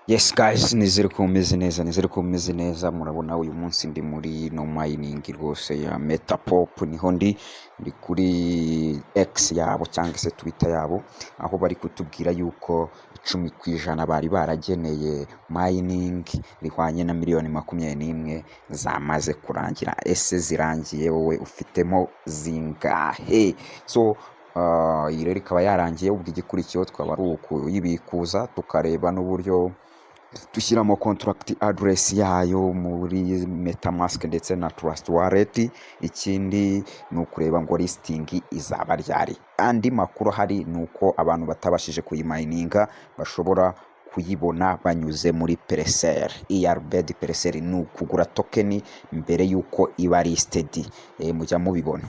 Yes guys, nizere ko mumeze neza, murabona uyu munsi ndi muri no mining rwose ya Metapop, niho ndi kuri X yabo cyangwa se Twitter yabo, aho bari kutubwira yuko 10% bari barageneye mining rihwanye na miliyoni 21 zamaze kurangira. Ese zirangiye wowe ufitemo zingahe? Iyi rero ikaba yarangiye, ubwo igikurikiyeho twaba ari ukuyibikuza tukareba n'uburyo dushyiramo contract address yayo muri MetaMask ndetse na Trust Wallet. Ikindi ni ukureba ngo listing izaba ryari. Andi makuru ahari ni uko abantu batabashije kuyimayininga bashobora kuyibona banyuze muri Pereser. ERBD Pereser ni ukugura token mbere y'uko iba listed. Mujya mubibona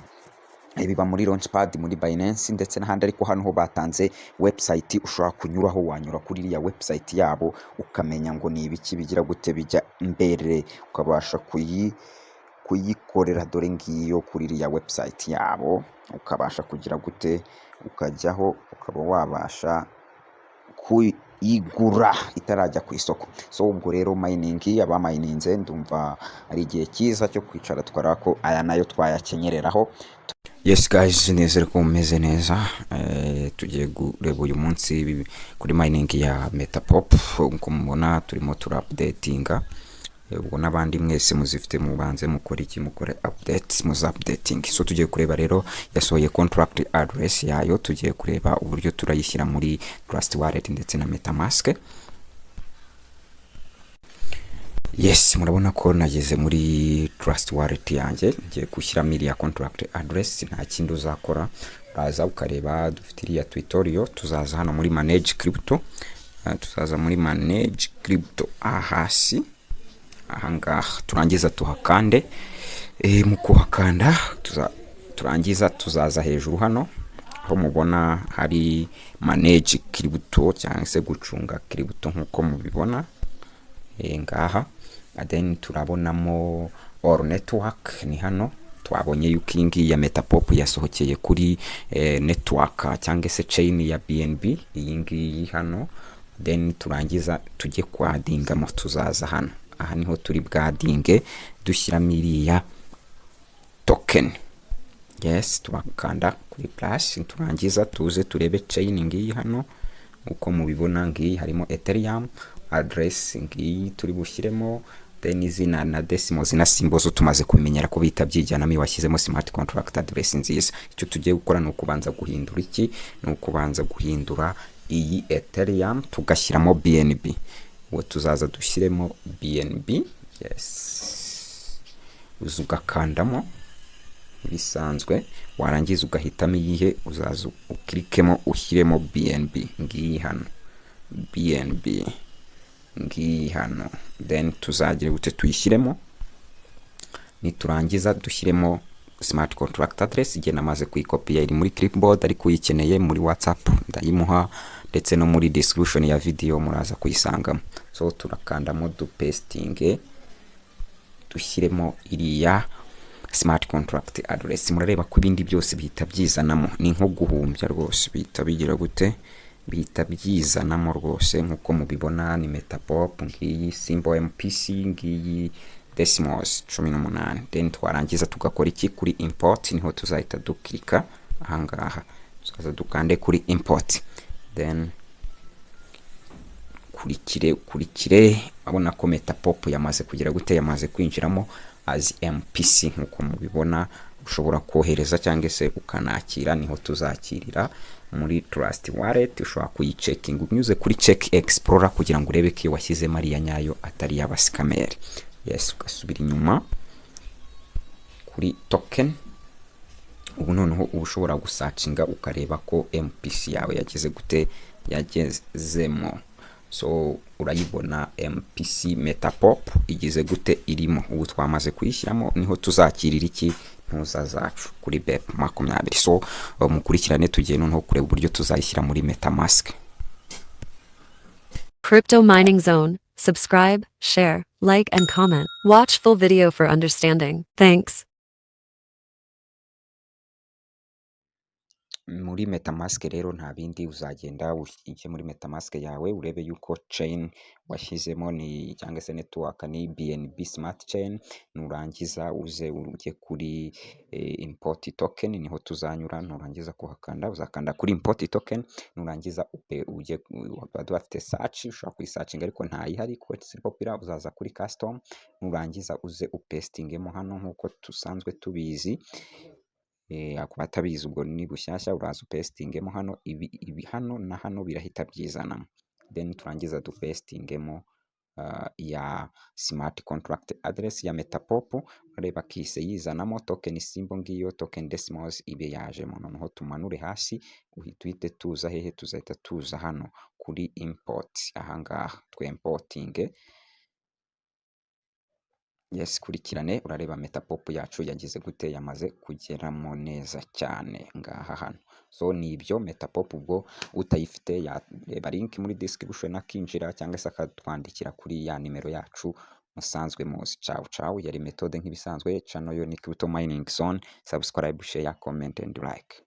biba muri Launchpad, muri Binance ndetse n'ahandi, ariko hano ho batanze website ushobora kunyuraho. Wanyura kuri iriya website yabo ukamenya ngo ni ibiki bigira gute bijya mbere, ukabasha kuyikorera. Dore ngiyo kuri iriya website yabo, ukabasha kugira gute, ukajyaho ukaba wabasha kuyigura itarajya ku isoko. Ubwo rero mining, abamayininze ndumva ari igihe cyiza cyo kwicara tukareba ko aya nayo twayakenyereraho. Yes guys, nizere ko mumeze neza. Tugiye kureba uyu munsi kuri mining ya Metapop. Nko mubona turimo updatinga, ubwo n'abandi mwese muzifite mubanze mukora iki, mukore updates, muza updating. Tugiye kureba rero yasohoye contract address yayo, tugiye kureba uburyo turayishyira muri Trust Wallet ndetse na MetaMask. Yes, murabona ko nageze muri Trust Wallet yanjye, ngiye gushyiramo iriya contract address. Nta kindi uzakora, uraza ukareba dufite iriya tutorial. Tuzaza hano muri manage crypto, tuzaza muri manage crypto hasi ahangaha, turangiza tuhakande. Mu kuhakanda turangiza tuzaza hejuru hano aho mubona hari manage crypto cyangwa se gucunga crypto nkuko mubibona ngaha. Then turabonamo all network, ni hano twabonye yuko iyi ya Metapop yasohokeye kuri network cyangwa se chain ya BNB, iyi ngiyi hano. Then turangiza tujye kwadingamo, tuzaza hano, aha niho turi bwadinge dushyiramo iriya token. Yes, tubakanda kuri plus, turangiza tuze turebe chain ngiyi hano uko mubibona. Ngiyi harimo Ethereum address, ngiyi turi bushyiremo, then izina na decimals na symbols tumaze kumenyera ko bita byijyanamo. Washyizemo smart contract address nziza. Icyo tugiye gukora ni ukubanza guhindura iki, ni ukubanza guhindura iyi Ethereum tugashyiramo BNB. Uwo tuzaza dushyiremo BNB. Yes, uzugakandamo bisanzwe, warangiza ugahitamo iyihe uzaza uklikemo ushyiremo BNB. Ngiyi hano BNB, ngiyi hano. Then tuzagire gute tuyishyiremo, niturangiza dushyiremo smart contract address. Igihe namaze kuyikopiya iri muri clipboard, ariko uyikeneye muri WhatsApp ndayimuha, ndetse no muri description ya video muraza kuyisangamo. Turakandamo pasting, dushyiremo iriya smart contract address. Murareba ko ibindi byose bihita byizanamo, ni nko guhumbya rwose, bihita bigira gute, bihita byizanamo rwose nkuko mubibona. Ni Metapop, ngiyi symbol MPC, ngiyi decimals 18. Then twarangiza tugakora iki, kuri import niho tuzahita duklika ahangaha, tuzaza dukande kuri import. Then kurikire abona ko Metapop yamaze kugira gute, yamaze kwinjiramo as MPC nkuko mubibona. Ushobora kohereza cyangwa se ukanakira, niho tuzakirira muri Trust Wallet. Ushobora kuyichecking unyuze kuri check explorer kugira ngo urebe ko washyize Maria nyayo atari y'abaskameri. Yes, ugasubira inyuma kuri token. Ubu noneho ushobora gusacinga ukareba ko MPC yawe yageze gute, yagezemo. Urayibona MPC Metapop igeze gute, irimo. Ubu twamaze kuyishyiramo, niho tuzakirira iki, ntuza zacu kuri BEP20. Mukurikirane tugiye noneho kureba uburyo tuzayishyira muri MetaMask. Crypto Mining Zone. Subscribe, share, like and comment. Watch full video for understanding. Thanks. muri metamask rero nta bindi, uzagenda ujye muri metamask yawe urebe yuko chain washyizemo ni cyangwa se network ni BNB smart chain, nurangiza uze ujye kuri import token, niho tuzanyura. Nurangiza kuhakanda uzakanda kuri import token, nurangiza ujye bafite search, ushobora kuyisearchinga ariko ntayihari kuko si popular. Uzaza kuri custom, nurangiza uze upestingemo hano nkuko tusanzwe tubizi. Ku batabizi ubwo ni bushyashya, uraza upestingemo hano, ibi hano na hano birahita byizanamo, then turangiza dupestingemo ya smart contract address ya Metapop, ureba kise yizanamo, token symbol ngiyo, token decimals ibe yajemo. Noneho tumanure hasi, uhite tuza hehe, tuzahita tuza hano kuri import, ahangaha twe importing. Yes, kurikirane urareba Metapop yacu yagize gute, yamaze kugeramo neza cyane ngaha hano. So ni ibyo Metapop, ubwo utayifite yareba link muri description akinjira, cyangwa se akatwandikira kuri ya nimero yacu musanzwe muzi. Ciao ciao, yari Methode nk'ibisanzwe, channel yo ni Crypto Mining Zone. Subscribe, share, comment and like.